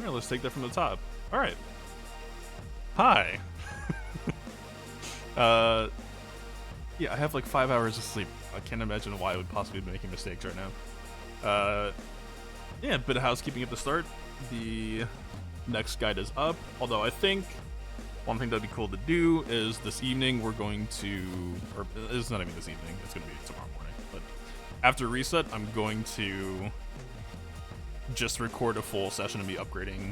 Alright, let's take that from the top. Alright. Hi. Yeah, I have like 5 hours of sleep. I can't imagine why I would possibly be making mistakes right now. Yeah, bit of housekeeping at the start. The next guide is up, although I think one thing that'd be cool to do is this evening we're going to, or it's not even this evening, it's going to be tomorrow morning, but after reset, I'm going to just record a full session and be upgrading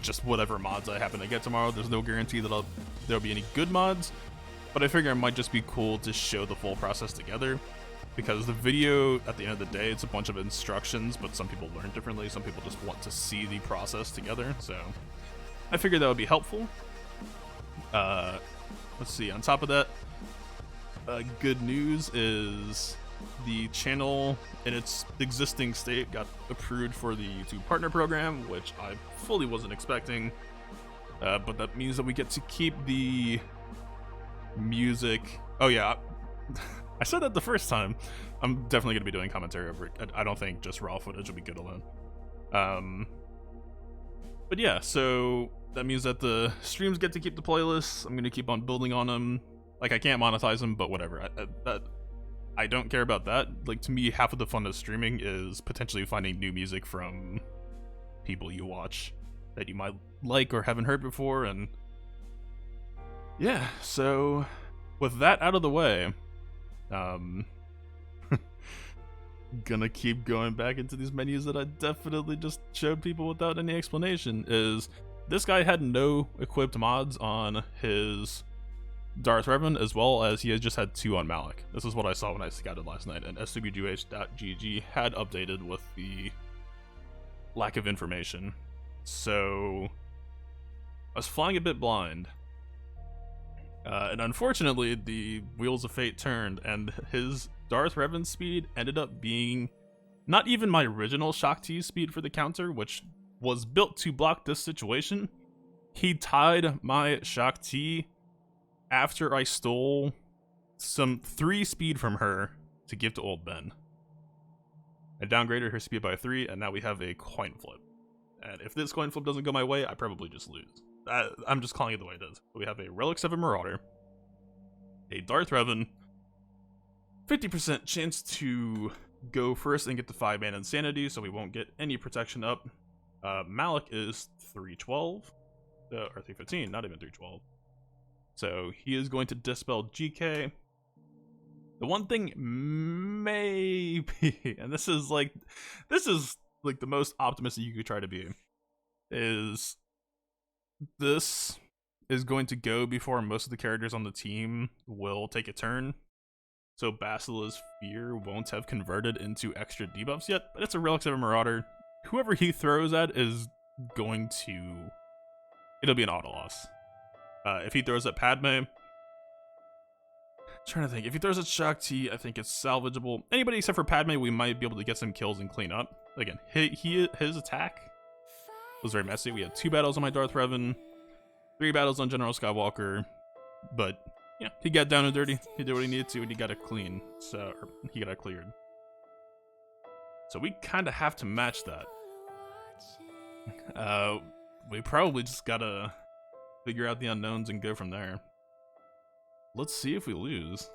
just whatever mods I happen to get tomorrow. There's no guarantee that there'll be any good mods, but I figure it might just be cool to show the full process together, because the video, at the end of the day, it's a bunch of instructions, but some people learn differently, some people just want to see the process together, so I figured that would be helpful. Let's see, on top of that, good news is the channel in its existing state got approved for the YouTube partner program, which I fully wasn't expecting, but that means that we get to keep the music. Oh yeah, I said that the first time. I'm definitely going to be doing commentary over it. I don't think just raw footage will be good alone. But yeah, so that means that the streams get to keep the playlists. I'm going to keep on building on them. Like, I can't monetize them, but whatever. I don't care about that. Like, to me, half of the fun of streaming is potentially finding new music from people you watch that you might like or haven't heard before. And yeah, so with that out of the way, gonna keep going back into these menus that I definitely just showed people without any explanation. Is this guy had no equipped mods on his Darth Revan, as well as he has just had 2 on Malik. This is what I saw when I scouted last night, and swgh.gg had updated with the lack of information. So I was flying a bit blind. And unfortunately, the wheels of fate turned, and his Darth Revan speed ended up being not even my original Shaak Ti speed for the counter, which was built to block this situation. He tied my Shaak Ti after I stole some 3 speed from her to give to Old Ben. I downgraded her speed by 3, and now we have a coin flip. And if this coin flip doesn't go my way, I probably just lose. I'm just calling it the way it is. We have a Relics of a Marauder, a Darth Revan, 50% chance to go first and get the 5-man Insanity, so we won't get any protection up. Malik is 312, or 315, not even 312. So he is going to dispel GK. The one thing maybe, and this is like the most optimistic you could try to be, is this is going to go before most of the characters on the team will take a turn. So Basila's Fear won't have converted into extra debuffs yet, but it's a Relics of a Marauder. Whoever he throws at is going to... it'll be an auto loss. If he throws at Padme... I'm trying to think. If he throws at Shaak Ti, I think it's salvageable. Anybody except for Padme, we might be able to get some kills and clean up. Again, his attack was very messy. We had 2 battles on my Darth Revan, 3 battles on General Skywalker, but yeah, he got down and dirty. He did what he needed to, and he got it clean. So he got it cleared. So we kind of have to match that. We probably just gotta figure out the unknowns and go from there. Let's see if we lose.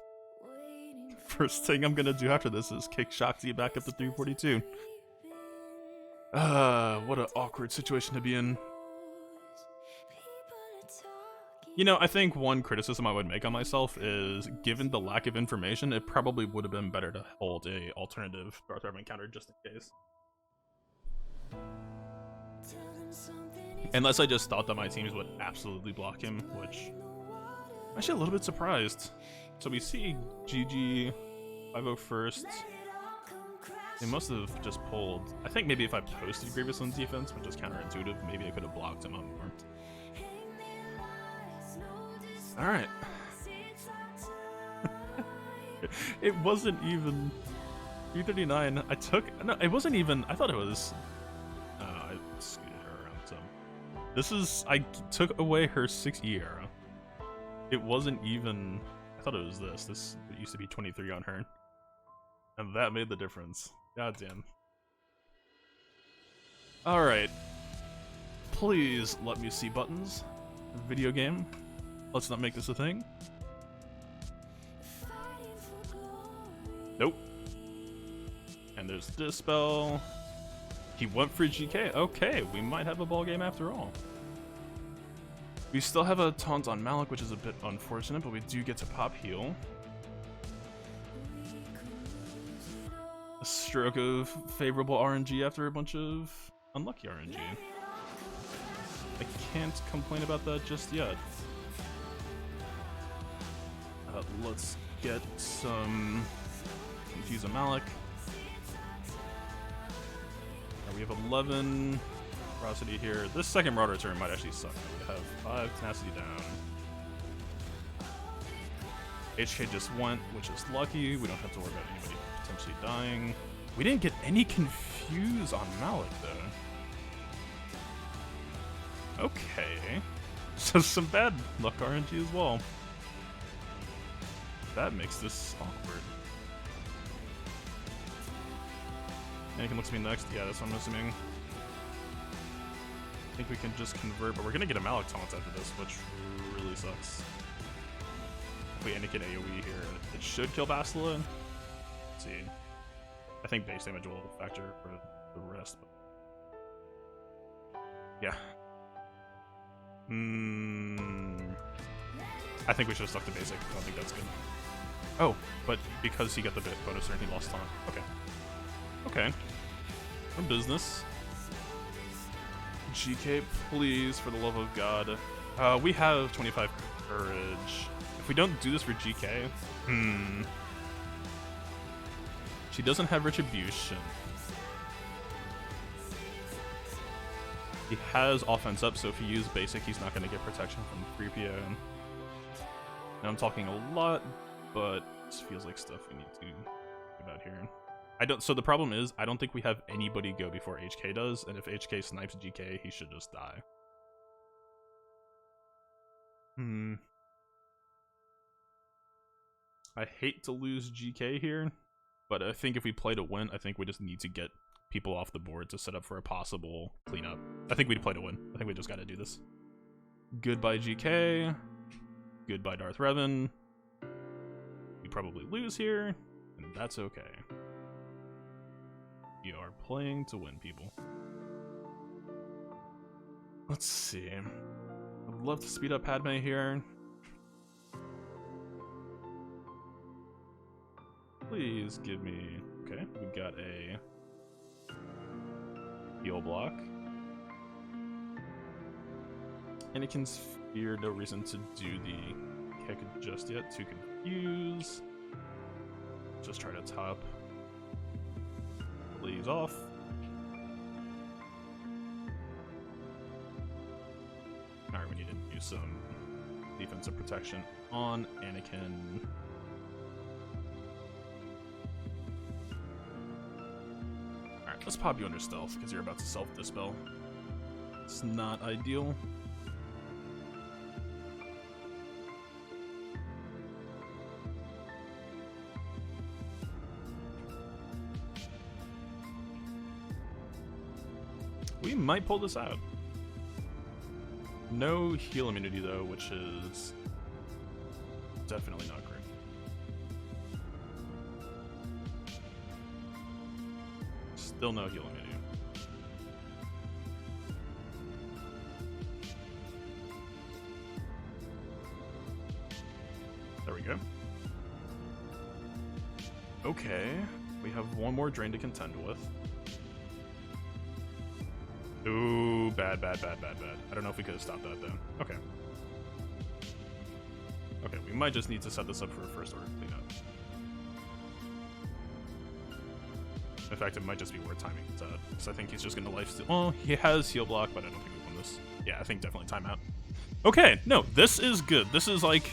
First thing I'm gonna do after this is kick Shaak Ti back up to 342. What an awkward situation to be in. You know, I think one criticism I would make on myself is, given the lack of information, it probably would have been better to hold a alternative Darth Revan counter just in case. Unless I just thought that my teams would absolutely block him, which I'm actually a little bit surprised. So we see GG 501st. They must have just pulled... I think maybe if I posted Grievous on defense, which is counterintuitive, maybe I could have blocked him up more. Alright. It wasn't even 339. I took... No, it wasn't even... I thought it was... I scooted her around some. This is... I took away her 6E era. It wasn't even... I thought it was this. This used to be 23 on her. And that made the difference. God damn. Alright. please let me see buttons. Video game. Let's not make this a thing. Nope. And there's Dispel. He went for GK. Okay, we might have a ball game after all. We still have a taunt on Malik, which is a bit unfortunate, but we do get to pop heal. A stroke of favorable RNG after a bunch of unlucky RNG. I can't complain about that just yet. Let's get some Confuse a Malik. We have 11 Ferocity here. This second Marauder turn might actually suck. We have 5 Tenacity down. HK just went, which is lucky. We don't have to worry about anybody potentially dying. We didn't get any Confuse on Malik, though. Okay. So some bad luck RNG as well. That makes this awkward. Anakin looks at me next. Yeah, that's what I'm assuming. I think we can just convert, but we're gonna get a Malik taunt after this, which really sucks. If we Anakin AoE here, it should kill Bastila. Let's see. I think base damage will factor for the rest. But yeah. I think we should have stuck to basic. I don't think that's good. Oh, but because he got the bonus turn, he lost taunt. Okay. Okay. From business. GK, please, for the love of God. We have 25 courage. If we don't do this for GK, she doesn't have retribution. He has offense up, so if he uses basic, he's not going to get protection from 3PO. Now I'm talking a lot, but this feels like stuff we need to think about here. So the problem is, I don't think we have anybody go before HK does, and if HK snipes GK, he should just die. I hate to lose GK here, but I think if we play to win, I think we just need to get people off the board to set up for a possible cleanup. I think we'd play to win. I think we just gotta do this. Goodbye GK. Goodbye Darth Revan. We probably lose here, and that's okay. We are playing to win, people. Let's see. I'd love to speed up Padme here. Please give me... Okay, we got a heal block. Anakin's Fear, no reason to do the kick just yet. To confuse. Just try to top. Leaves off. Alright, we need to do some defensive protection on Anakin. Alright, let's pop you under stealth because you're about to self-dispel. It's not ideal. We might pull this out. No heal immunity though, which is definitely not great. Still no heal immunity. There we go. Okay, we have one more drain to contend with. Ooh, bad. I don't know if we could have stopped that, though. Okay. Okay, we might just need to set this up for a first order cleanup. In fact, it might just be worth timing that, because I think he's just going to lifesteal. Well, he has heal block, but I don't think we won this. Yeah, I think definitely timeout. Okay, no, this is good. This is like...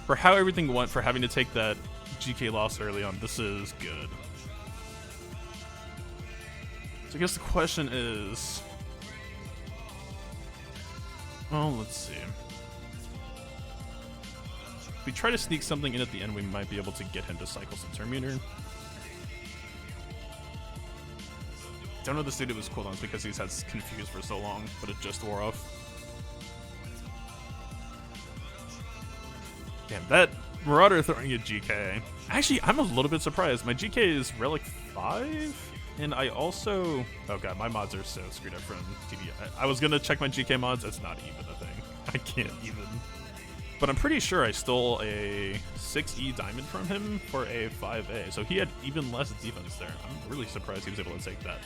For how everything went, for having to take that GK loss early on, this is good. So I guess the question is... Well, let's see. If we try to sneak something in at the end, we might be able to get him to cycle some turn meter. Don't know the state of his cooldowns because he's had Confused for so long, but it just wore off. Damn, that Marauder throwing a GK. Actually, I'm a little bit surprised. My GK is Relic 5, and I also... Oh god, my mods are so screwed up from TD. I was gonna check my GK mods, it's not even a thing. I can't even. But I'm pretty sure I stole a 6E diamond from him for a 5A, so he had even less defense there. I'm really surprised he was able to take that.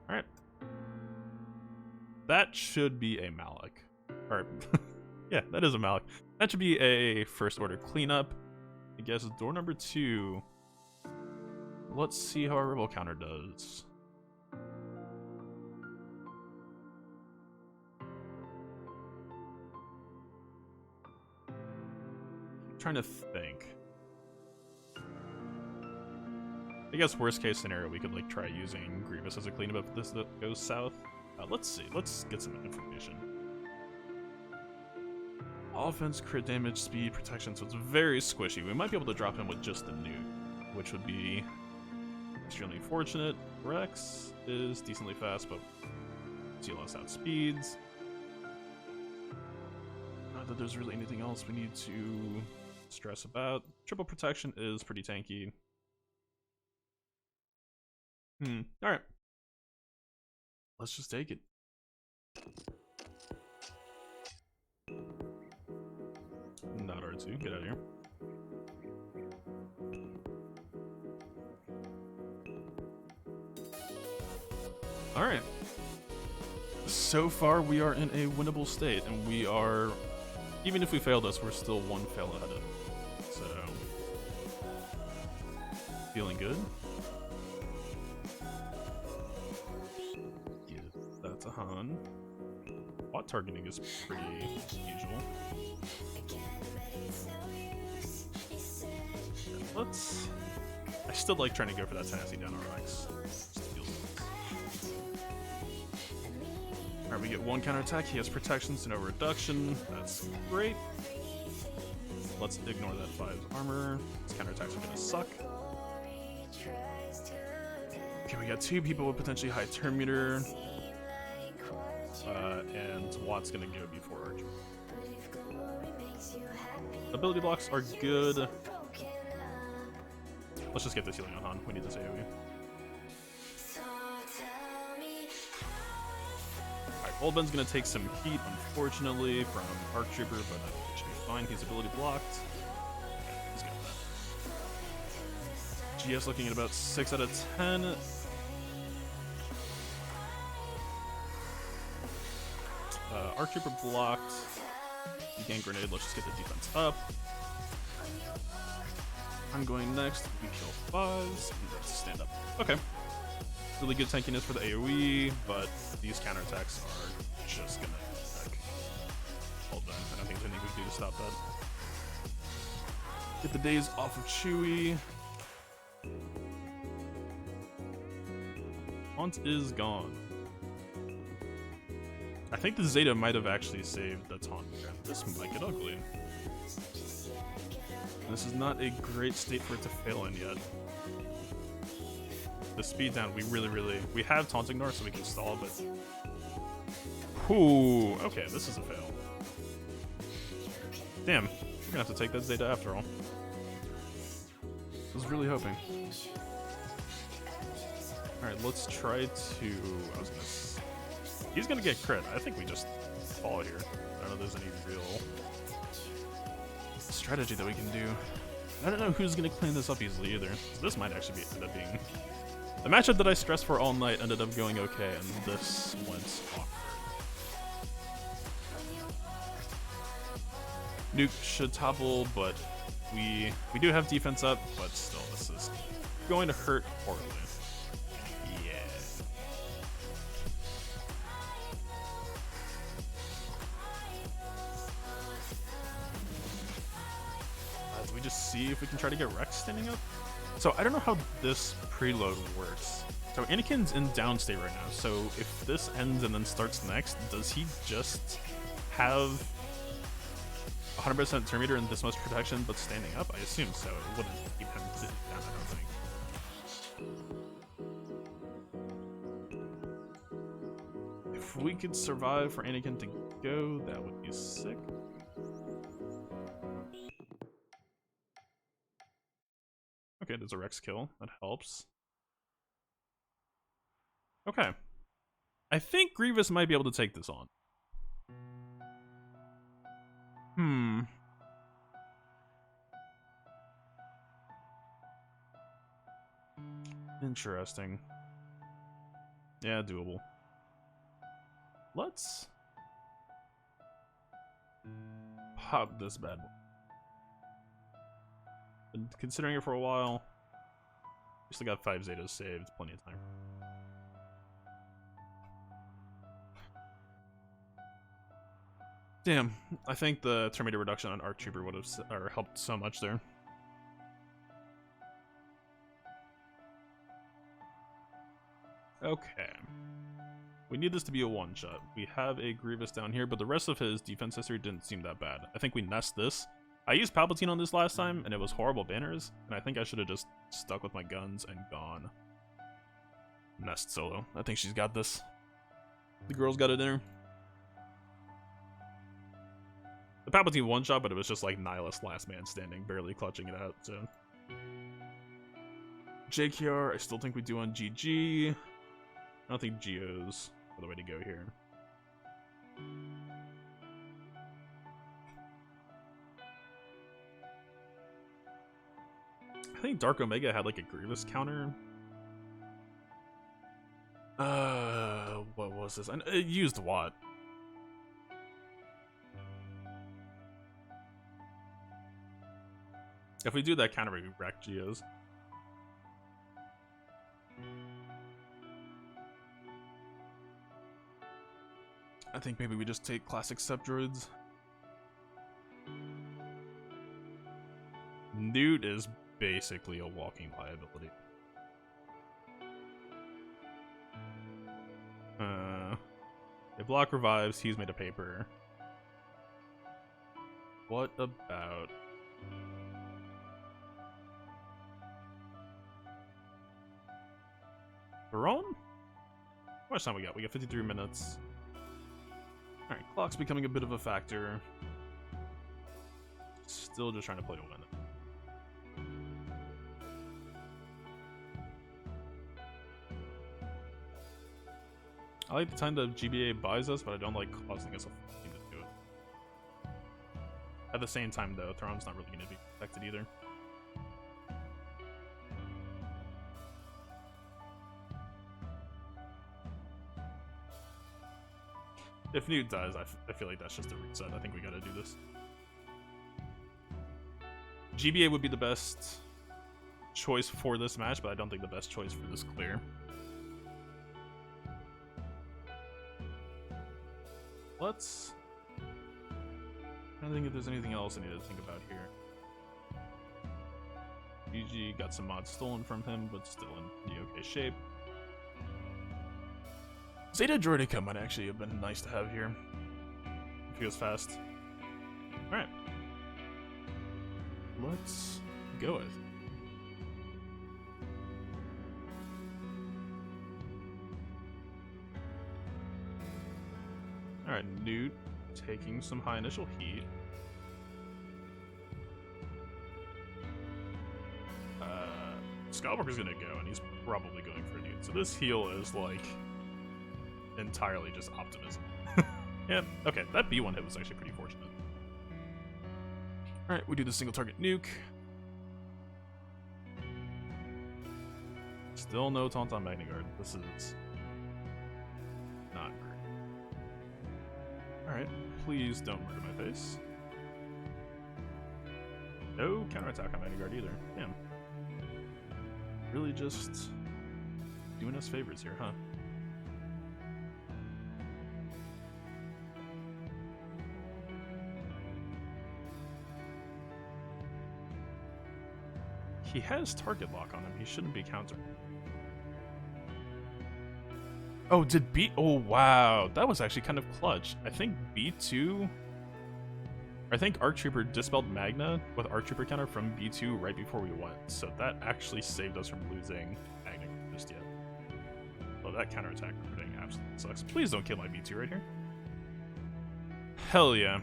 Alright. That should be a Malik. Or, yeah, that is a Malik. That should be a first order cleanup. I guess door number 2. Let's see how our rebel counter does. I'm trying to think. I guess worst case scenario, we could like try using Grievous as a cleanup if this goes south. Let's see. Let's get some information. Offense, crit damage, speed, protection. So it's very squishy. We might be able to drop him with just the nuke, which would be extremely fortunate. Rex is decently fast, but CLS outspeeds. Not that there's really anything else we need to stress about. Triple protection is pretty tanky. Alright. Let's just take it. Not R2, get out of here. Alright. So far, we are in a winnable state, and we are... Even if we fail this, we're still one fail ahead of. So... Feeling good? That's a Han. Bot targeting is pretty usual. Let's... I still like trying to go for that tenacity down on Rex. Alright, we get one counterattack. He has protection, so no reduction. That's great. Let's ignore that 5's armor. His counterattacks are gonna suck. Okay, we got 2 people with potentially high turn meter. And Watt's gonna go before Archer. Ability blocks are good. Let's just get this healing on Han. We need this AoE. Alright, Oldben's gonna take some heat, unfortunately, from Arc Trooper, but I think it should be fine. He's ability blocked. Okay, he's got that. GS looking at about 6 out of 10. Arc Trooper blocked. Gang grenade. Let's just get the defense up. I'm going next. We kill 5s. And let's stand up. Okay. Really good tankiness for the AoE, but these counterattacks are just gonna wreck. All done. I don't think there's anything we can do to stop that. Get the days off of Chewie. Haunt is gone. I think the Zeta might have actually saved the taunt. This might get ugly. This is not a great state for it to fail in yet. The speed down, we have taunt ignore so we can stall, but... Ooh, okay, this is a fail. Damn, we're gonna have to take that Zeta after all. I was really hoping. Alright, let's try to... He's gonna get crit. I think we just fall here. I don't know if there's any real strategy that we can do. I don't know who's gonna clean this up easily either. So this might actually end up being... The matchup that I stressed for all night ended up going okay, and this went awkward. Nuke should topple, but we do have defense up, but still, this is going to hurt horribly. See if we can try to get Rex standing up. So I don't know how this preload works. So Anakin's in down state right now. So if this ends and then starts next, does he just have 100% turn meter and this much protection but standing up? I assume so. It wouldn't keep him sitting down, I don't think. we could survive for Anakin to go, that would be sick. Okay, there's a Rex kill. That helps. Okay. I think Grievous might be able to take this on. Interesting. Yeah, doable. Let's pop this bad boy. Been considering it for a while. We still got 5 Zetas saved, plenty of time. Damn, I think the Terminator reduction on Arc Trooper would have helped so much there. Okay. We need this to be a one-shot. We have a Grievous down here, but the rest of his defense history didn't seem that bad. I think we nest this. I used Palpatine on this last time, and it was horrible banners, and I think I should have just stuck with my guns and gone. Nest solo. I think she's got this. The girl's got it in her. The Palpatine one-shot, but it was just like Nihilus last man standing, barely clutching it out, so... JKR, I still think we do on GG. I don't think Geo's the way to go here. I think Dark Omega had like a Grievous counter. What was this? It used what? If we do that counter, we wreck Geo's. I think maybe we just take classic sub-droids. Newt is basically a walking liability. If Block revives, he's made of paper. What about... Baron? How much time we got? We got 53 minutes. Alright, clock's becoming a bit of a factor. Still just trying to play to win. I like the time that GBA buys us, but I don't like causing us a thing to do it. At the same time, though, Thrawn's not really going to be affected either. If Newt dies, I feel like that's just a reset. I think we gotta do this. GBA would be the best choice for this match, but I don't think the best choice for this clear. Let's... I don't think if there's anything else I need to think about here. BG got some mods stolen from him, but still in the okay shape. Zeta Droidica might actually have been nice to have here. If he goes fast. Alright. Let's go with. Alright, Newt taking some high initial heat. Skywalker's gonna go, and he's probably going for Newt. So this heal is like entirely just optimism. Yeah, okay, that B1 hit was actually pretty fortunate. Alright, we do the single target nuke. Still no taunt on Magniguard. This is not great. Alright, please don't murder my face. No counterattack on Magniguard either. Damn. Really just doing us favors here, huh? He has target lock on him. He shouldn't be countering. Oh, did B... Oh, wow. That was actually kind of clutch. I think B2... I think Arc Trooper dispelled Magna with Arc Trooper counter from B2 right before we went. So that actually saved us from losing Magna just yet. Although that counterattack recruiting absolutely sucks. Please don't kill my B2 right here. Hell yeah.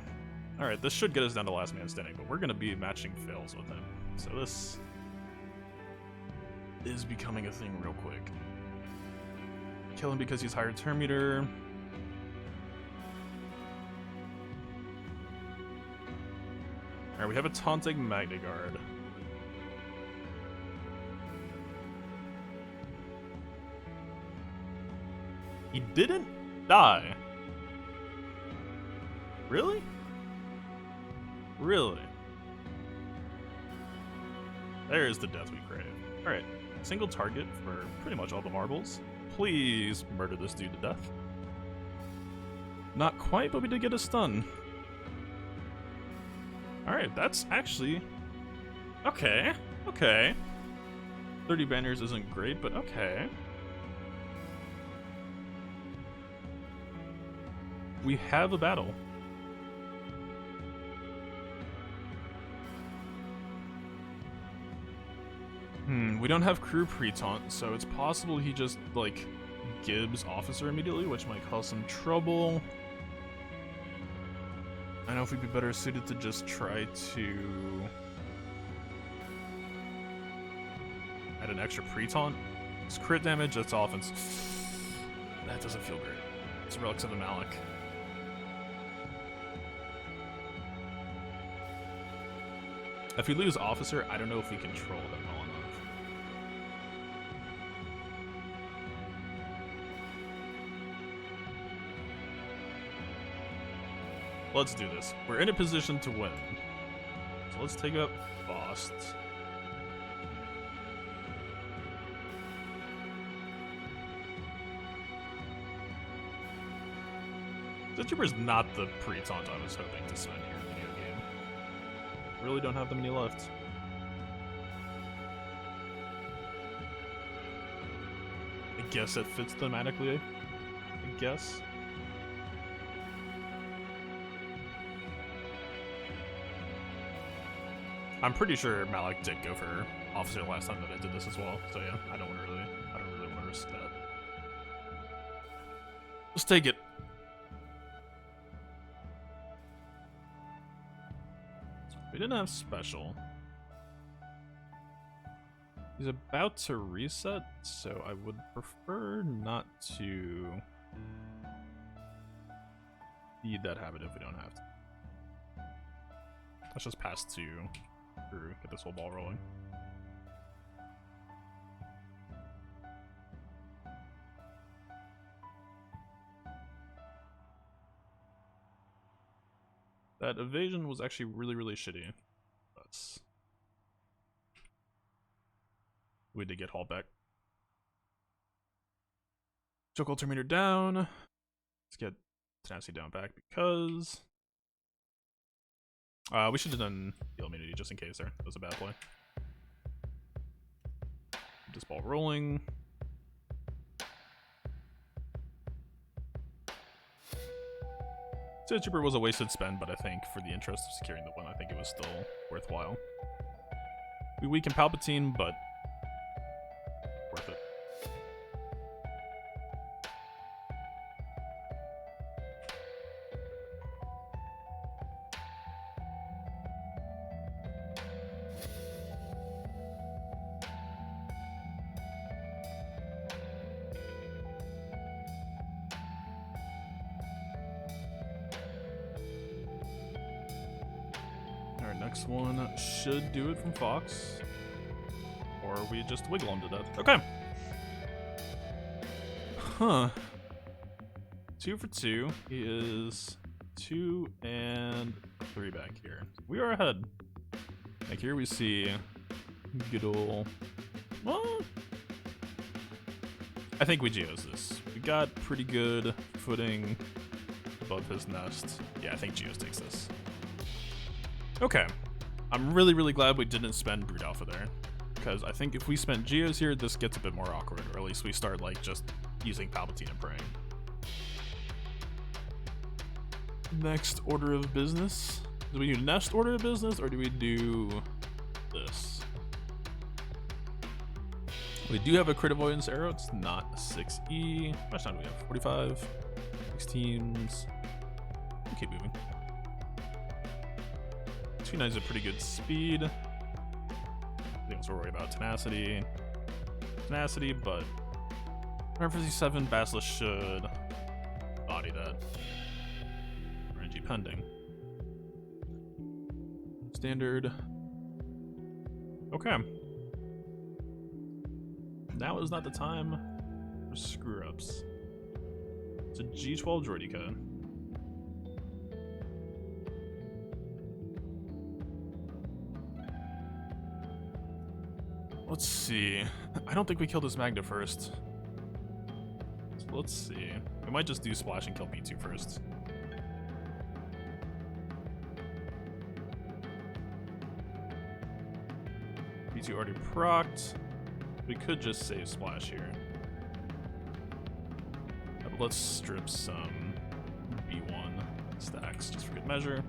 Alright, this should get us down to last man standing, but we're going to be matching fails with him. So this is becoming a thing real quick. Kill him because he's higher turn meter. Alright, we have a taunting Magna Guard. He didn't die. Really? Really? There's the death we crave. Alright, single target for pretty much all the marbles. Please murder this dude to death. Not quite, but we did get a stun. Alright, that's actually... Okay, okay. 30 banners isn't great, but okay. We have a battle. We don't have crew pre-taunt, so it's possible he just, like, gibbs officer immediately, which might cause some trouble. I know if we'd be better suited to just try to add an extra pre-taunt. It's crit damage, that's offense. That doesn't feel great. It's Relics of the Malik. If we lose officer, I don't know if we control him well enough. Let's do this. We're in a position to win. So let's take up Bost. The Trooper's not the pre-taunt I was hoping to spend here in the video game. Really don't have that many left. I guess it fits thematically, I guess. I'm pretty sure Malik did go for officer last time that I did this as well, so yeah, I don't really want to risk that. Let's take it. We didn't have special. He's about to reset, so I would prefer not to feed that habit if we don't have to. Let's just pass to Drew, get this whole ball rolling. That evasion was actually really shitty. But we did get hauled back. Took altimeter down. Let's get tenacity down back because we should have done heal immunity just in case there. That was a bad play. Get this ball rolling. State Trooper was a wasted spend, but I think for the interest of securing the win, I think it was still worthwhile. We weaken Palpatine, but worth it. Next one should do it from Fox. Or we just wiggle him to death. Okay. Huh. 2 for 2. He is 2 and 3 back here. We are ahead. Like here we see good ol'... Well, I think we Geos this. We got pretty good footing above his nest. Yeah, I think Geos takes this. Okay, I'm really glad we didn't spend Brood Alpha there, because I think if we spent Geos here, this gets a bit more awkward, or at least we start like just using Palpatine and praying. Next order of business. Do we do next order of business, or do we do this? We do have a crit avoidance arrow. It's not a 6E. How much time do we have? 45. 6 teams. We'll keep moving. 2 9's a pretty good speed. I think we're worried about tenacity. Tenacity, but Remember 57, Basilisk should body that. RNG pending. Standard. Okay. Now is not the time for screw-ups. It's a G12 Droidica. Let's see. I don't think we killed this Magna first. So let's see. We might just do splash and kill B2 first. B2 already procced. We could just save splash here. But let's strip some B1 stacks just for good measure.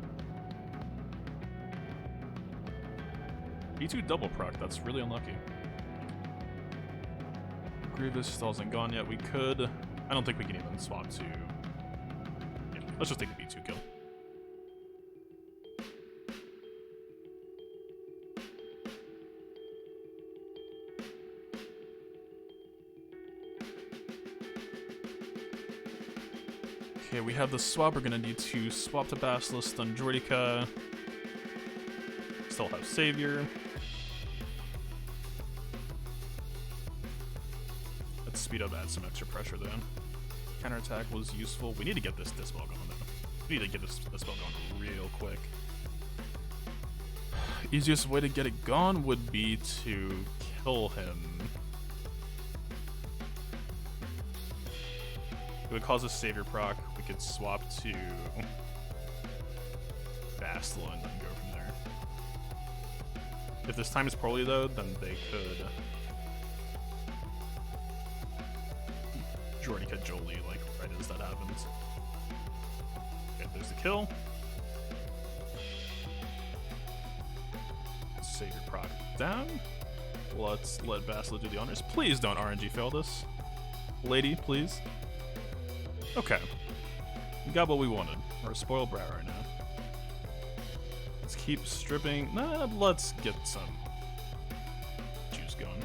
B2 double proc, that's really unlucky. Grievous still hasn't gone yet. We could. I don't think we can even swap to. Yeah, let's just take the B2 kill. Okay, we have the swap. We're gonna need to swap to Basilisk, stun Droidica. Still have Savior. Let's speed up, add some extra pressure then. Counterattack was useful. We need to get this Dispel going though. We need to get this Dispel going real quick. Easiest way to get it gone would be to kill him. It would cause a Savior proc. We could swap to Bastila and then go from there. If this time is poorly though, then they could Droidica Jolie like right as that happens. Okay, there's the kill. Savior proc down. Let's let Bastila do the honors. Please don't RNG fail this. Lady, please. Okay. We got what we wanted. We're a spoiled brat right now. Let's keep stripping. Nah, let's get some juice going.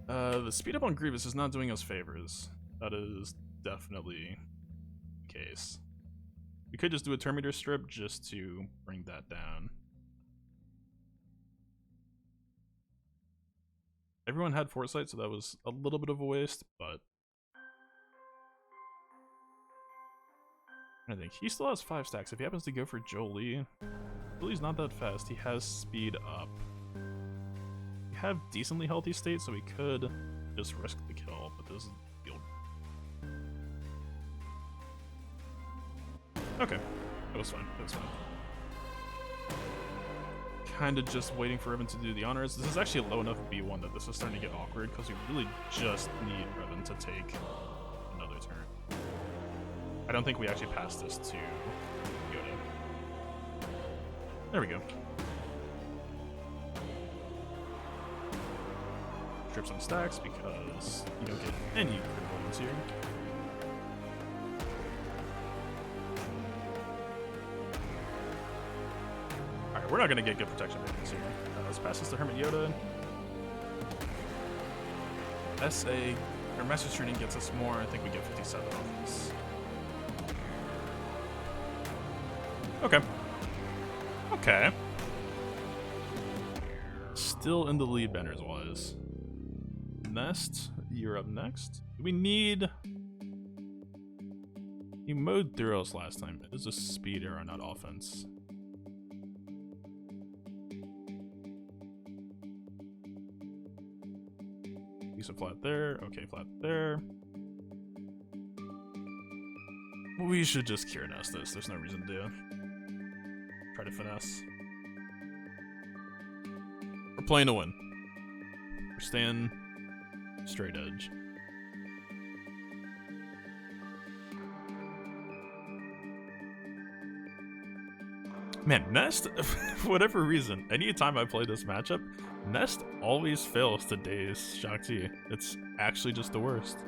The speed up on Grievous is not doing us favors. That is definitely the case. We could just do a Terminator strip just to bring that down. Everyone had Foresight, so that was a little bit of a waste, but I think he still has 5 stacks. If he happens to go for Jolie, Jolie's not that fast. He has speed up. We have decently healthy state, so we could just risk the kill, but this is field. Okay, that was fine. That was fine. Kind of just waiting for Revan to do the honors. This is actually a low enough B1 that this is starting to get awkward because we really just need Revan to take another turn. I don't think we actually pass this to Yoda. There we go. Strip some stacks because you don't get any critical ones here. Alright, we're not going to get good protection ratings here. Let's pass this to Hermit Yoda. SA, our message shooting gets us more. I think we get 57 off this. Okay. Okay. Still in the lead banners wise. Nest, you're up next. Do we need... You mowed through us last time. It is a speed error, not offense. Use a flat there. Okay, flat there. We should just cure nest this. There's no reason to try to finesse. We're playing to win. We're staying straight edge. Man, Nest, for whatever reason, anytime I play this matchup, Nest always fails to daze Shakti. It's actually just the worst.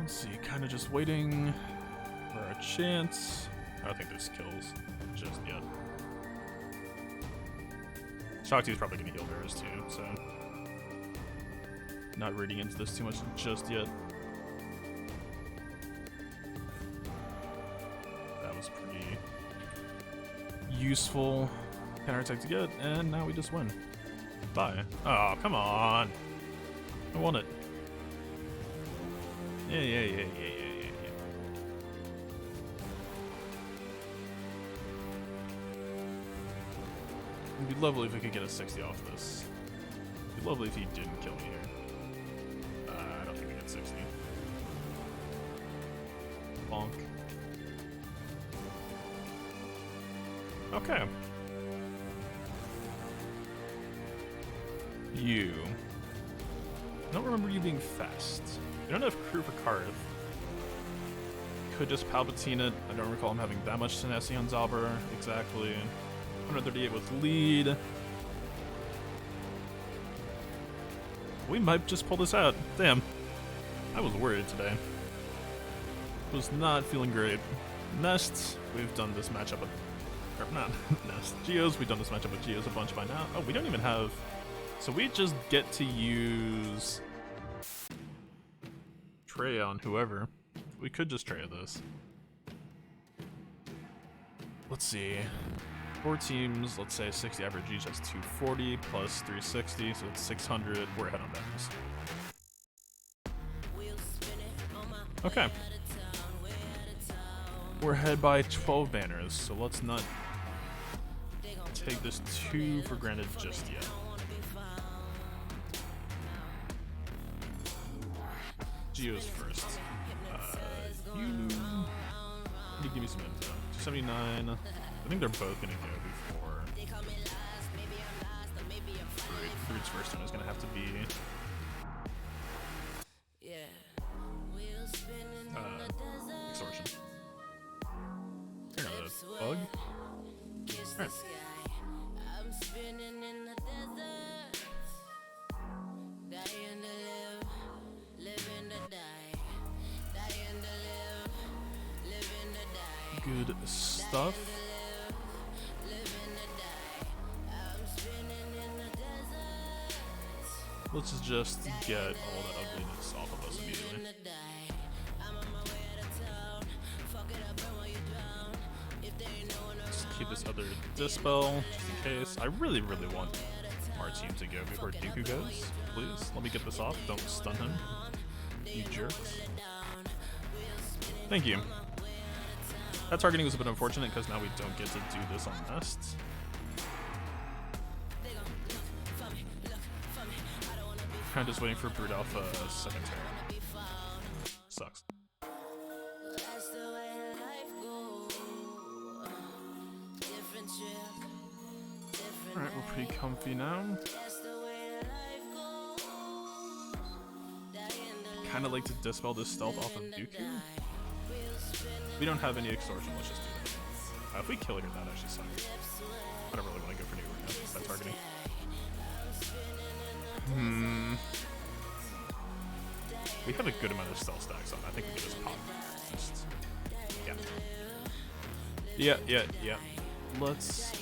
Let's see, kind of just waiting for our chance. I don't think there's kills just yet. Shakti's probably gonna heal Varus too, so not reading into this too much just yet. That was pretty useful counterattack to get, and now we just win. Bye. Oh, come on. I want it. Yeah. It'd be lovely if we could get a 60 off this. It'd be lovely if he didn't kill me here. I don't think we get 60. Bonk. Okay. You. I don't remember you being fast. You don't have crew for Karth. Could just Palpatine it. I don't recall him having that much tenacity on Zalber. Exactly. 138 with lead. We might just pull this out. Damn. I was worried today. Was not feeling great. Nest, we've done this matchup with... Or not Nest. Geos, we've done this matchup with Geos a bunch by now. Oh, we don't even have... So we just get to use... Trey on whoever. We could just Trey this. Let's see. 4 teams, let's say 60 average each, that's 240 plus 360, so it's 600. We're ahead on banners. Okay. We're ahead by 12 banners, so let's not take this too for granted just yet. Geo's first. You give me some info. 279. I think they're both gonna go before. Fruit's first turn is gonna have to be. Extortion. Turn on the bug. Alright. Good stuff. Let's just get all that ugliness off of us immediately. Let's keep this other dispel just in case. I really want our team to go before Dooku goes. Please, let me get this off. Don't stun him, you jerks. Thank you. That targeting was a bit unfortunate because now we don't get to do this on Nest. Kind of just waiting for Brood Alpha second turn. Sucks. Alright, we're pretty comfy now. Kind of like to dispel this stealth off of Dooku. We don't have any extortion, let's just do that. If we kill here, that actually sucks. I don't really want to go for new right now, that targeting. We have a good amount of stealth stacks on. I think we can just pop. Just, yeah. Let's...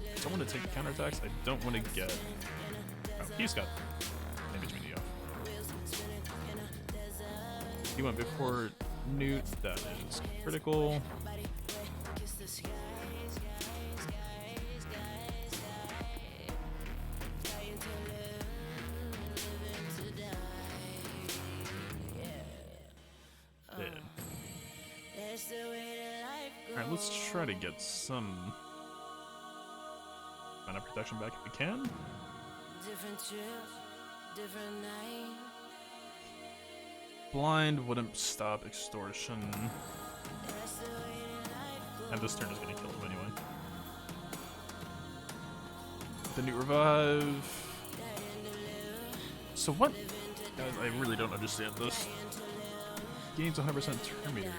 I don't want to take the counterattacks. I don't want to get... Oh, he's got damage media off. He went before Newt. That is critical. Alright, let's try to get some mana protection back if we can. Blind wouldn't stop extortion. And this turn is gonna kill him anyway. The new revive. So what? Guys, I really don't understand this. Gains 100% turn meter.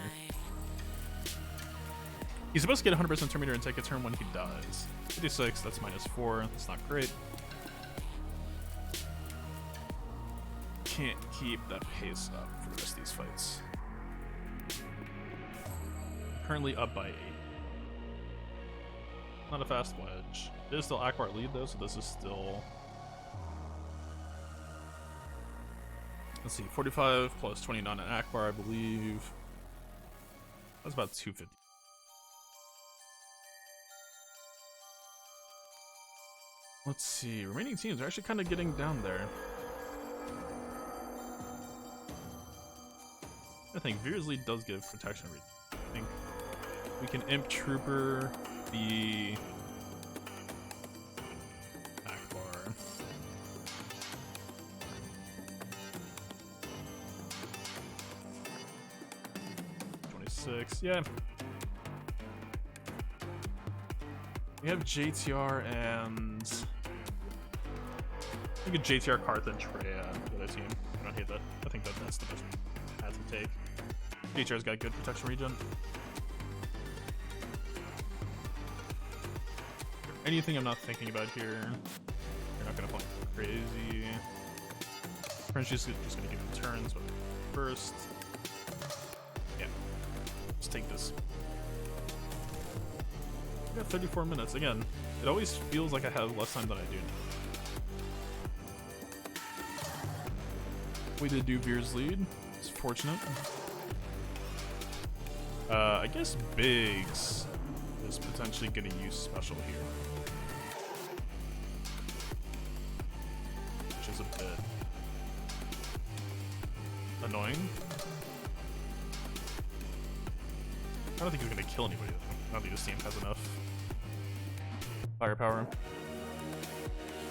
He's supposed to get 100% turn meter and take a turn when he dies. 56, that's -4. That's not great. Can't keep that pace up for the rest of these fights. Currently up by 8. Not a fast wedge. It is still Akbar lead though, so this is still... Let's see, 45 plus 29 at Akbar, I believe. That's about 250. Let's see, remaining teams are actually kind of getting down there. I think Veer's lead does give protection. I think we can Imp Trooper the Akbar. Yeah. We have JTR and I think a JTR Carthage for the other team. I don't hate that. I think that's the best path to take. JTR's got good protection regen. Anything I'm not thinking about here? You're not gonna play crazy. French just gonna give him turns, but first. Take this. I got 34 minutes. Again, it always feels like I have less time than I do. We did do Veer's lead. It's fortunate. I guess Biggs is potentially going to use special here. Which is a bit annoying. I don't think he's gonna kill anybody though. I don't think this team has enough firepower.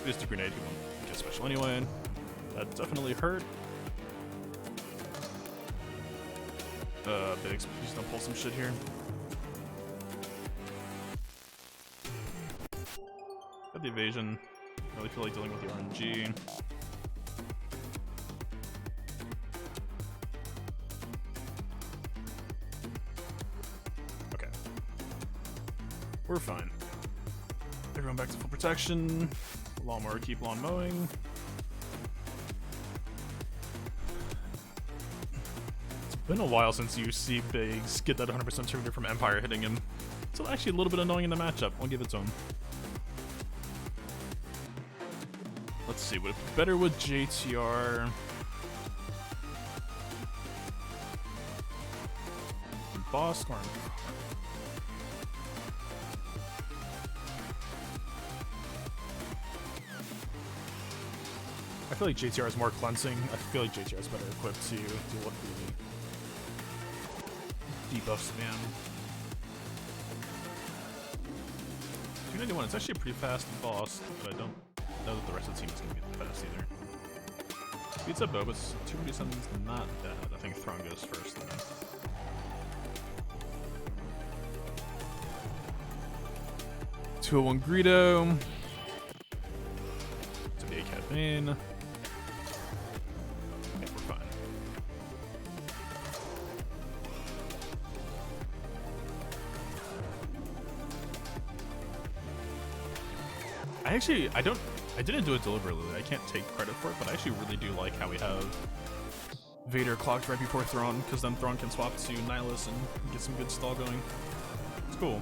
Just a grenade, he won't get special anyway. That definitely hurt. Biggs, please don't pull some shit here. Got the evasion. I really feel like dealing with the RNG. We're fine. Everyone back to full protection. Lawnmower, keep lawn mowing. It's been a while since you see Biggs get that 100% turn meter from Empire hitting him. It's actually a little bit annoying in the matchup. I'll give it to him. Let's see, would it be better with JTR? Boss or I feel like JTR is more cleansing. I feel like JTR is better equipped to deal with the debuff spam. 291, it's actually a pretty fast boss, but I don't know that the rest of the team is going to be that fast either. Beats up Bobus, 247 is not bad. I think Thrawn goes first though. 201 Greedo. It's a cat main. I didn't do it deliberately. I can't take credit for it, but I actually really do like how we have Vader clocked right before Thrawn, because then Thrawn can swap to Nihilus and get some good stall going. It's cool.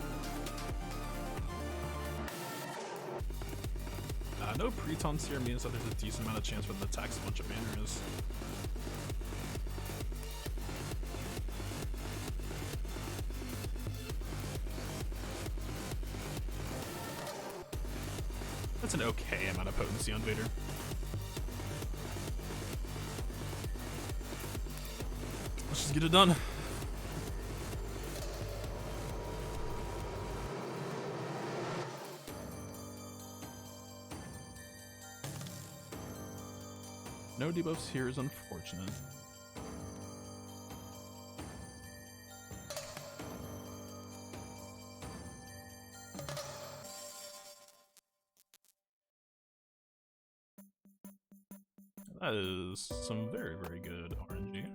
No pre-taunts here means that there's a decent amount of chance when it attacks a bunch of banners. That's an okay amount of potency on Vader. Let's just get it done. No debuffs here is unfortunate. That is some very, very good RNG.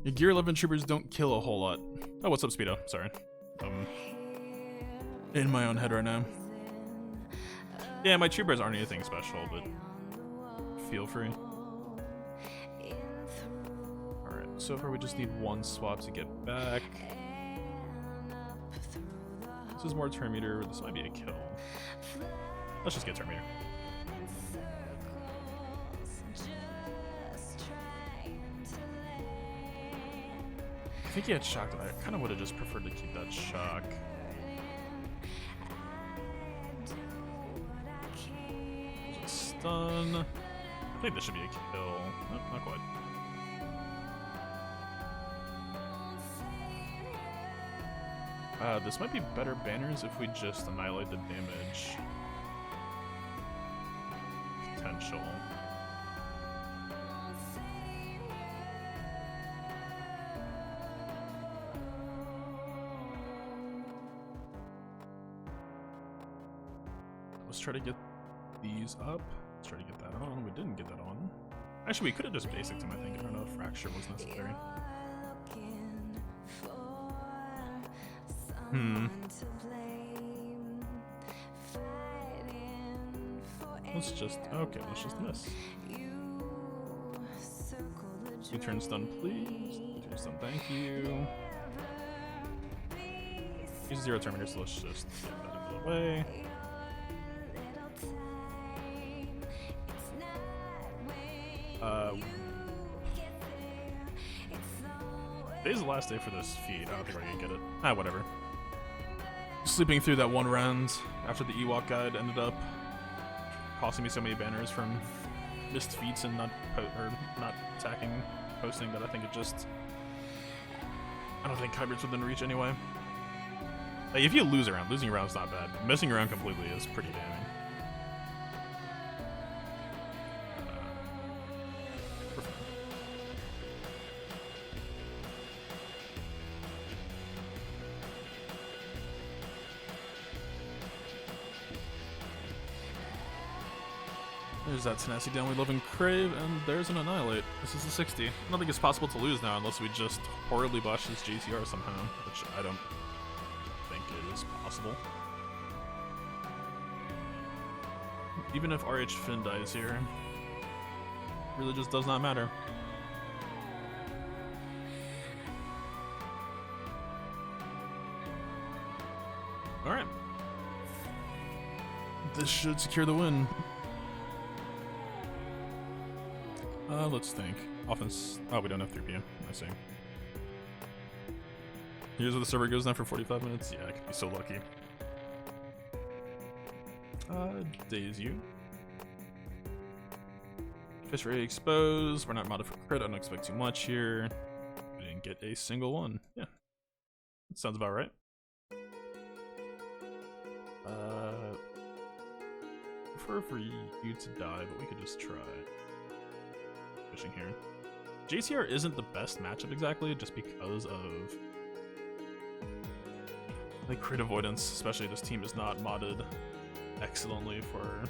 Your Gear 11 troopers don't kill a whole lot. Oh, what's up, Speedo? Sorry. In my own head right now. Yeah, my troopers aren't anything special, but feel free. Alright, so far we just need one swap to get back. This is more turn meter. This might be a kill. Let's just get turn meter. I think he had shock, but I kind of would have just preferred to keep that shock. Stun. I think this should be a kill. Nope, not quite. This might be better banners if we just annihilate the damage potential. Let's try to get these up. Let's try to get that on. We didn't get that on. Actually, we could have just basicked him, I think. I don't know if Fracture was necessary. Let's just... Okay, let's just miss. 2 turn stun, please. 2 turn stun, thank you. Use 0 turn meter, so let's just get that out of the way. Today's the last day for this feed. I don't think we're gonna get it. Ah, whatever. Sleeping through that one round after the Ewok guide ended up costing me so many banners from missed feats and not attacking posting that I think it just... I don't think hybrids within reach anyway. Like, if you lose a round, losing a round is not bad. Missing a round completely is pretty damning. There's that tenacity down we love and crave, and there's an annihilate. This is a 60. I don't think it's possible to lose now unless we just horribly botch this GTR somehow, which I don't think it is possible. Even if RH Finn dies here, it really just does not matter. Alright. This should secure the win. Let's think. Offense. Oh, we don't have 3 PM. I see. Here's where the server goes down for 45 minutes. Yeah, I could be so lucky. Days you. Fish rate exposed. We're not modded for crit. I don't expect too much here. We didn't get a single one. Yeah. That sounds about right. Prefer for you to die, but we could just try. Here. JCR isn't the best matchup exactly, just because of like crit avoidance, especially this team is not modded excellently for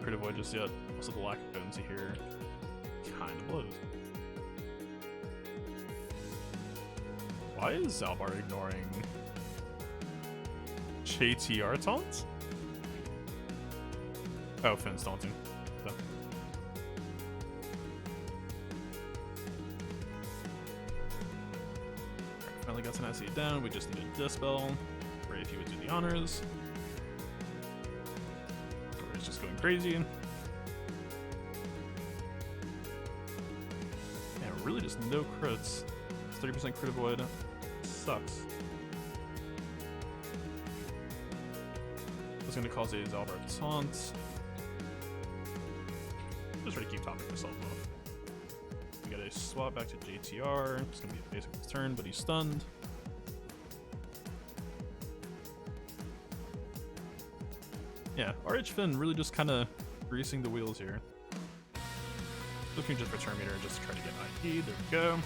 crit avoid just yet. Also the lack of potency here kind of blows. Why is Zalbar ignoring JTR taunts? Oh, Finn's taunting. So. Finally got tenacity down. We just need a dispel. Great if you would do the honors. It's just going crazy. Yeah, really just no crits. 30% crit avoid. Sucks. That's going to cause a Zalbar taunt. Just try to keep topping myself off. We got a swap back to JTR. It's going to be a basic turn, but he's stunned. Yeah, RH Finn really just kind of greasing the wheels here. Looking just for turn meter just to try to get ID. There we go.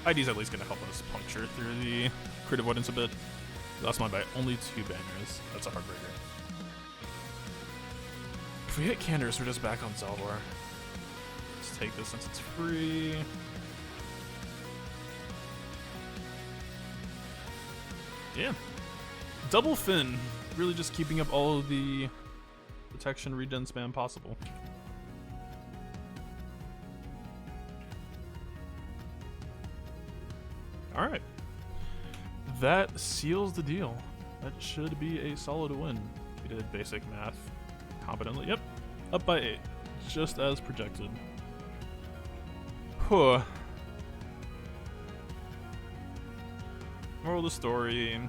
ID's at least going to help us puncture through the crit avoidance a bit. Lost mine by only 2 banners. That's a heartbreaker. If we hit Candors, we're just back on Zaldor. Let's take this since it's free. Yeah. Double Fin. Really just keeping up all of the protection regen spam possible. Alright. That seals the deal. That should be a solid win. We did basic math competently. Yep. Up by 8. Just as projected. Whew. Moral of the story.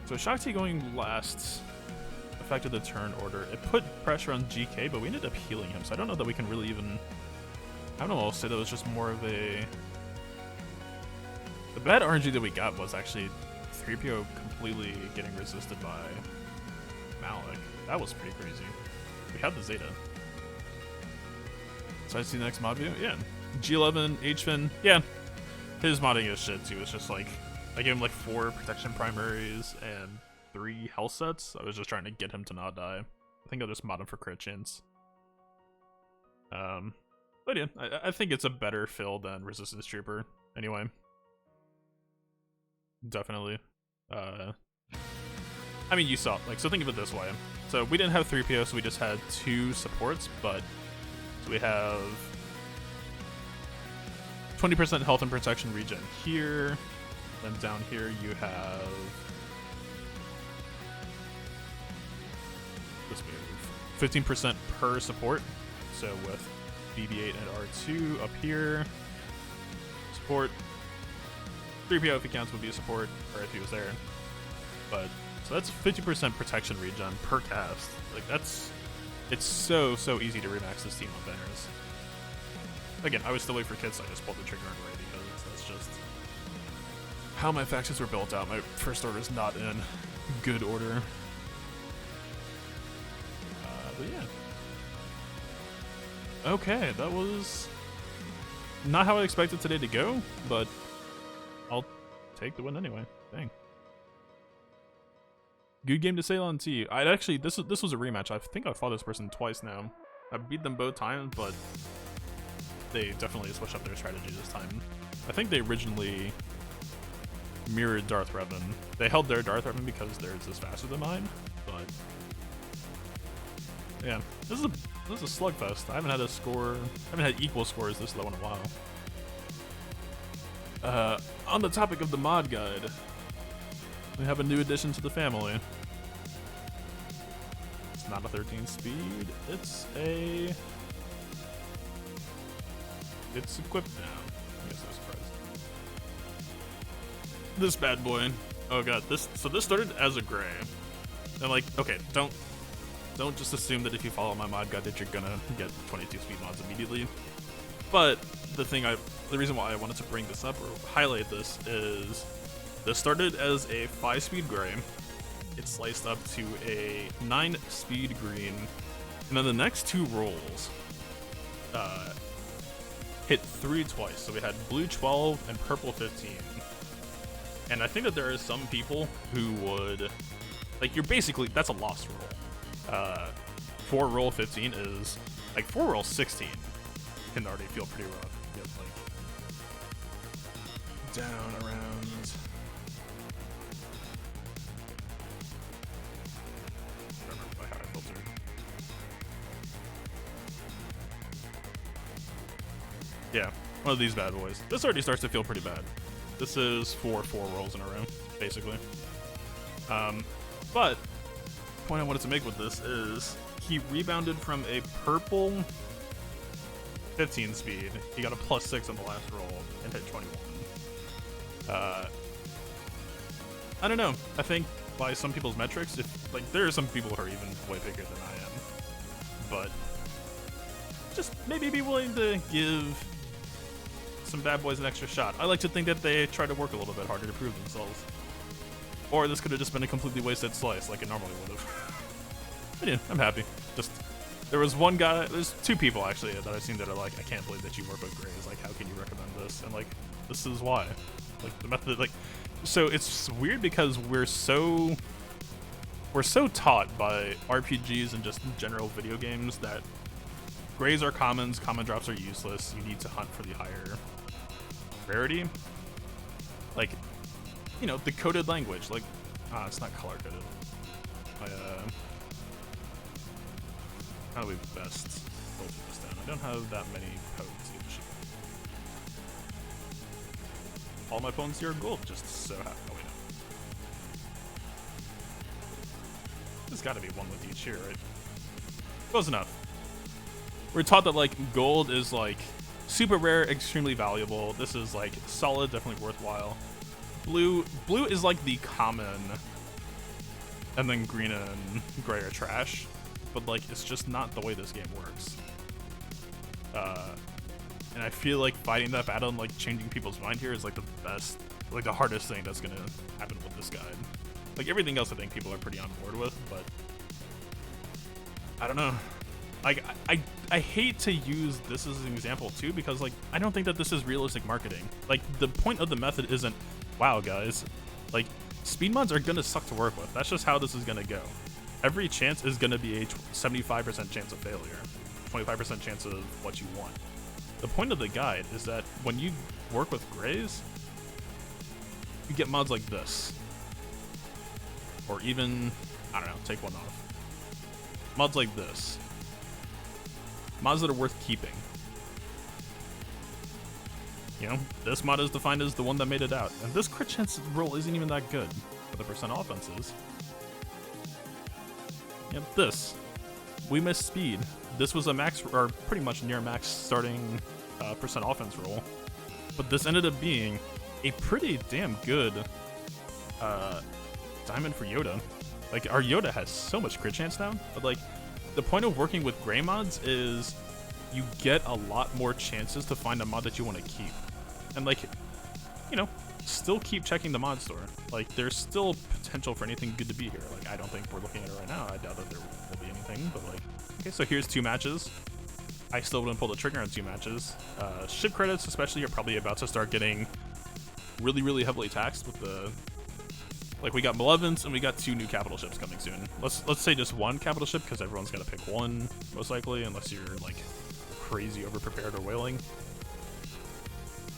So Shakti going last affected the turn order. It put pressure on GK, but we ended up healing him, so I don't know that we can really even... I don't know, I'll say that was just more of a... The bad RNG that we got was actually 3PO completely getting resisted by Malik. That was pretty crazy. We had the Zeta. So I see the next mod view? Yeah. G11, HFin, yeah. His modding is shit too. It's just like, I gave him like 4 protection primaries and 3 health sets. I was just trying to get him to not die. I think I'll just mod him for crit chance. But yeah, I think it's a better fill than Resistance Trooper. Anyway. Definitely. I mean, you saw, like, so think of it this way. So we didn't have 3PO, so we just had 2 supports, but so we have 20% health and protection regen here. Then down here you have this move. 15% per support. So with BB-8 and R2 up here. Support. 3PO if he counts would be a support, or if he was there. But so that's 50% protection regen per cast. Like it's so easy to remax this team on banners. Again, I was still waiting for kits, so I just pulled the trigger right away because that's just how my factions were built out. My first order is not in good order. But yeah. Okay, that was not how I expected today to go, but I'll take the win anyway. Dang. Good game to sail on T. I'd actually, this was a rematch. I think I fought this person twice now. I beat them both times, but they definitely switched up their strategy this time. I think they originally mirrored Darth Revan. They held their Darth Revan because theirs is faster than mine, but yeah, this is a slugfest. I haven't had equal scores this low in a while. On the topic of the mod guide, we have a new addition to the family. It's not a 13 speed, it's equipped now. I guess no surprise. This bad boy. Oh god, this started as a gray. And like, okay, don't just assume that if you follow my mod guide that you're gonna get 22 speed mods immediately. But the reason why I wanted to bring this up or highlight this is this started as a 5-speed gray. It sliced up to a 9-speed green, and then the next 2 rolls hit 3 twice. So we had blue 12 and purple 15. And I think that there are some people who would, like, that's a lost roll. 4 roll 15 is, like, 4 roll 16 can already feel pretty rough. You get, like, down around. I don't remember how I filtered. Yeah, one of these bad boys. This already starts to feel pretty bad. This is 4 rolls in a row, basically. But the point I wanted to make with this is he rebounded from a purple 15 speed. He got a +6 on the last roll and hit 21. I don't know. I think by some people's metrics, there are some people who are even way bigger than I am. But just maybe be willing to give some bad boys an extra shot. I like to think that they try to work a little bit harder to prove themselves. Or this could have just been a completely wasted slice like it normally would have. But yeah, I'm happy. There was one guy, there's 2 people actually that I've seen that are like, I can't believe that you work with grays. Like, how can you recommend this? And like, this is why. Like, the method, like, So it's weird because we're so taught by RPGs and just general video games that grays are commons, common drops are useless, you need to hunt for the higher rarity. Like, you know, the coded language, like, it's not color coded. How do we best filter this down? I don't have that many codes. All my phones here are gold, just so happy. Oh, wait, no. There's gotta be one with each here, right? Close enough. We're taught that, like, gold is, like, super rare, extremely valuable. This is, like, solid, definitely worthwhile. Blue is, like, the common, and then green and gray are trash. But, like, it's just not the way this game works. And I feel like fighting that battle and, like, changing people's mind here is, like, the best, like, the hardest thing that's gonna happen with this guide. Like, everything else I think people are pretty on board with, but I don't know. Like, I hate to use this as an example, too, because, like, I don't think that this is realistic marketing. Like, the point of the method isn't, wow, guys, like, speed mods are gonna suck to work with. That's just how this is gonna go. Every chance is gonna be a 75% chance of failure, 25% chance of what you want. The point of the guide is that when you work with grays, you get mods like this. Or even, I don't know, take one off. Mods like this. Mods that are worth keeping. You know, this mod is defined as the one that made it out. And this crit chance roll isn't even that good, but the percent offense is. Yep, this. We missed speed. This was a max, or pretty much near max starting percent offense roll. But this ended up being a pretty damn good diamond for Yoda. Like, our Yoda has so much crit chance now, but like, the point of working with gray mods is you get a lot more chances to find a mod that you want to keep. And like, you know, still keep checking the mod store. Like, there's still potential for anything good to be here. Like, I don't think we're looking at it right now. I doubt that there will be anything, but like, okay, so here's 2 matches. I still wouldn't pull the trigger on 2 matches. Ship credits especially are probably about to start getting really, really heavily taxed with the, like, we got Malevolence and we got 2 new capital ships coming soon. Let's say just 1 capital ship, because everyone's got to pick one, most likely, unless you're like crazy over-prepared or whaling.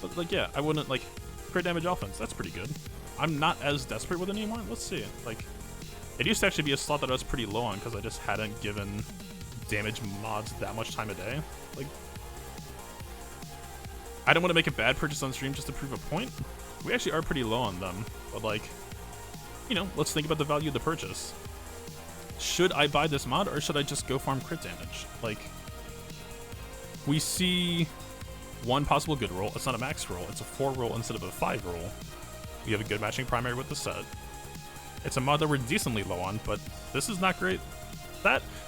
But like, yeah, I wouldn't, like, crit damage offense, that's pretty good. I'm not as desperate with it anymore. Let's see. Like, it used to actually be a slot that I was pretty low on because I just hadn't given damage mods that much time a day. Like, I don't want to make a bad purchase on stream just to prove a point. We actually are pretty low on them, but like, you know, let's think about the value of the purchase. Should I buy this mod or should I just go farm crit damage? Like, we see 1 possible good roll. It's not a max roll, it's a 4 roll instead of a 5 roll. We have a good matching primary with the set. It's a mod that we're decently low on, but this is not great.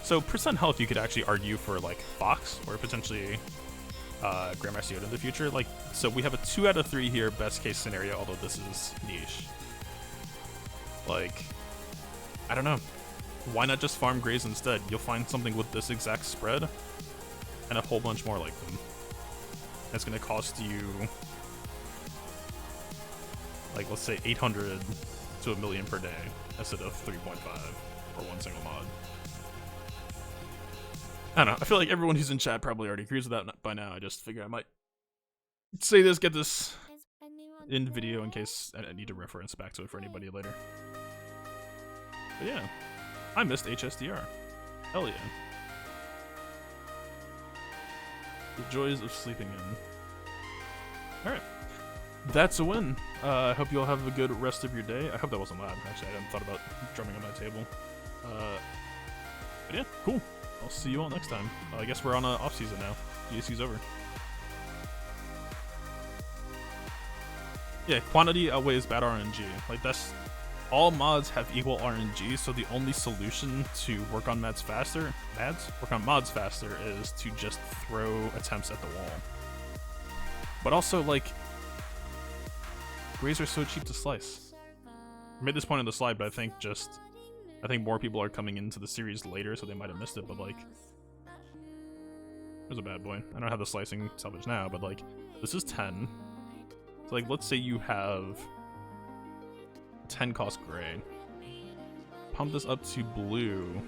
So percent health you could actually argue for like Fox or potentially Grandmaster Yoda in the future. Like, so we have a 2 out of 3 here, best case scenario, although this is niche. Like, I don't know. Why not just farm grays instead? You'll find something with this exact spread and a whole bunch more like them. It's gonna cost you, like, let's say 800 to $1 million per day instead of 3.5 for 1 single mod. I don't know. I feel like everyone who's in chat probably already agrees with that by now. I just figure I might say this, get this in video in case I need to reference back to it for anybody later. But yeah, I missed HSDR. Hell yeah. The joys of sleeping in. Alright. That's a win. I hope you all have a good rest of your day. I hope that wasn't loud. Actually, I hadn't thought about drumming on my table. But yeah, cool. I'll see you all next time. I guess we're on off season now. GAC's over. Yeah, quantity outweighs bad RNG. Like, that's, all mods have equal RNG, so the only solution to work on mods faster is to just throw attempts at the wall. But also, like, grays are so cheap to slice. I made this point on the slide, but I think more people are coming into the series later, so they might have missed it, but like, there's a bad boy. I don't have the slicing salvage now, but like, this is 10. So like, let's say you have 10 cost gray. Pump this up to blue.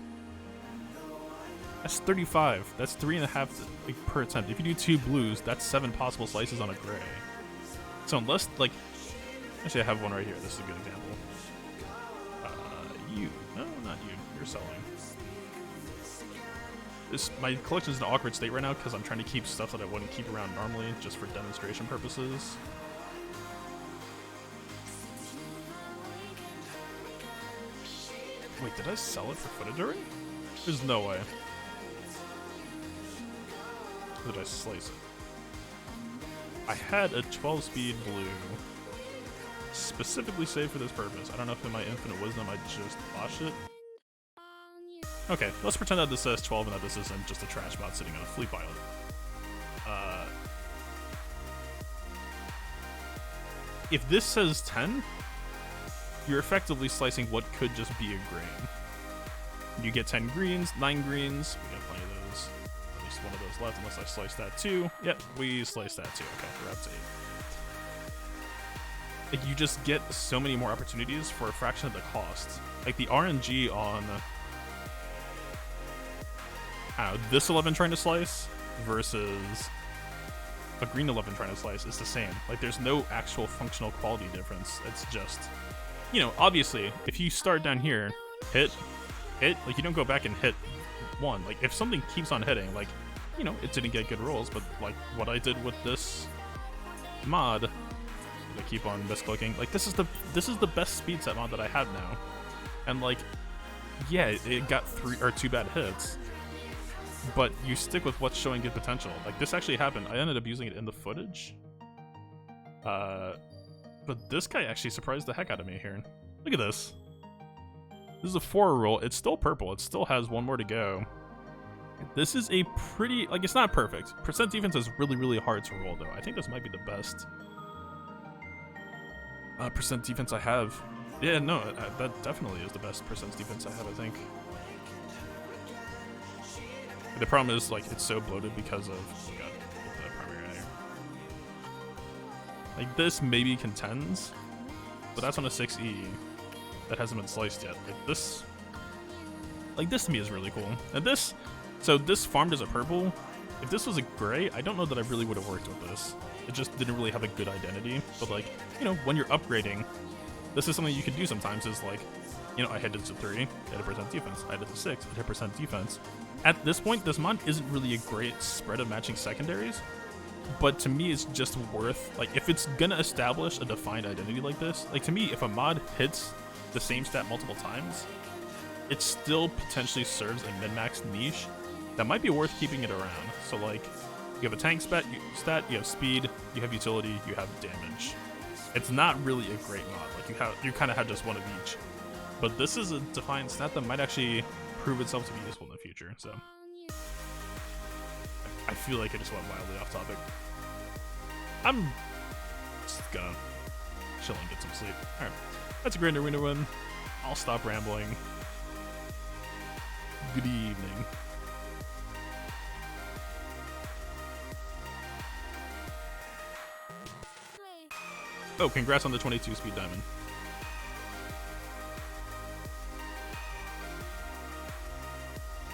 That's 35. That's 3.5 like, per attempt. If you do 2 blues, that's 7 possible slices on a gray. So unless, like... Actually, I have one right here. This is a good example. You. No, not you. You're selling. My collection is in an awkward state right now because I'm trying to keep stuff that I wouldn't keep around normally just for demonstration purposes. Wait, did I sell it for footage already? There's no way. Or did I slice it? I had a 12-speed blue specifically saved for this purpose. I don't know if in my infinite wisdom I just botched it. Okay, let's pretend that this says 12 and that this isn't just a trash bot sitting on a fleet pile. If this says 10, you're effectively slicing what could just be a grain. You get 10 greens, 9 greens. We got plenty of those. At least one of those left, unless I slice that too. Yep, we sliced that too. Okay, we're up to 8. Like, you just get so many more opportunities for a fraction of the cost. Like the RNG on this 11 trying to slice versus a green 11 trying to slice is the same. Like, there's no actual functional quality difference. It's just, you know, obviously, if you start down here, hit, like, you don't go back and hit one. Like, if something keeps on hitting, like, you know, it didn't get good rolls, but, like, what I did with this mod, I keep on misclicking. Like, this is the best speed set mod that I have now. And, like, yeah, it got 2 bad hits. But you stick with what's showing good potential. Like, this actually happened. I ended up using it in the footage. But this guy actually surprised the heck out of me here. Look at this. This is a 4 roll. It's still purple. It still has 1 more to go. This is a pretty... Like, it's not perfect. Percent defense is really, really hard to roll, though. I think this might be the best percent defense I have. Yeah, no, that definitely is the best percent defense I have, I think. The problem is, like, it's so bloated because of... Oh god, get the primary out of here. Like, this maybe contends, but that's on a 6E that hasn't been sliced yet. Like, this... Like, this to me is really cool. And this... So, this farmed as a purple. If this was a gray, I don't know that I really would have worked with this. It just didn't really have a good identity. But, like, you know, when you're upgrading, this is something you can do sometimes is, like, you know, I hit it to 3, hit a percent defense. I hit it to 6, hit a percent defense. At this point, this mod isn't really a great spread of matching secondaries, but to me, it's just worth, like, if it's gonna establish a defined identity like this, like, to me, if a mod hits the same stat multiple times, it still potentially serves a min-max niche that might be worth keeping it around. So, like, you have a tank stat, you have speed, you have utility, you have damage. It's not really a great mod. Like, you kind of have just one of each. But this is a defined stat that might actually prove itself to be useful in the future, so... I feel like I just went wildly off topic. I'm just gonna chill and get some sleep. Alright, that's a Grand Arena win. I'll stop rambling. Good evening. Oh, congrats on the 22 speed diamond.